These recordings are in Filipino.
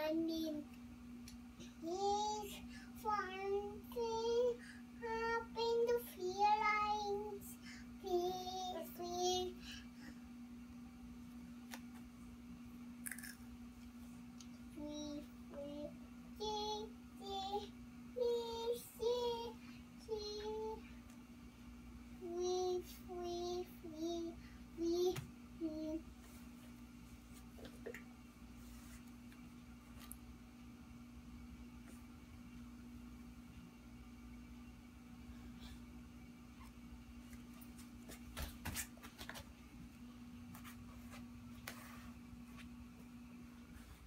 running. He's flying up in the feelings. Please.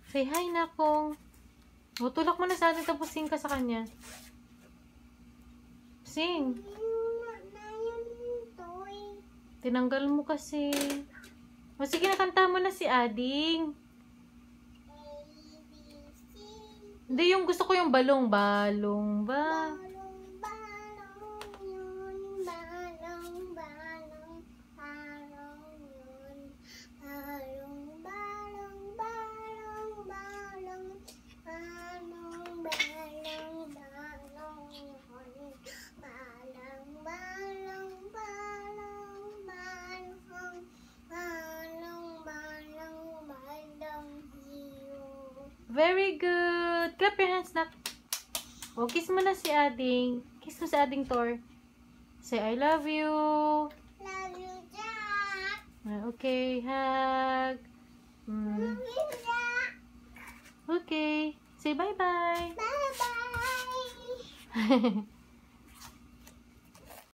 Say hi na kong. O, tulak mo na sa atin tapos sing ka sa kanya. Sing. Tinanggal mo kasi. O, sige, nakanta mo na si Ading. Hindi, yung gusto ko yung balong. Balong ba? Very good. Clap your hands na. O, kiss mo na si Ading. Kiss mo si Ading, Tor. Say, I love you. Love you, Jack. Okay, hug. Love you, Jack. Okay. Say bye-bye. Bye-bye.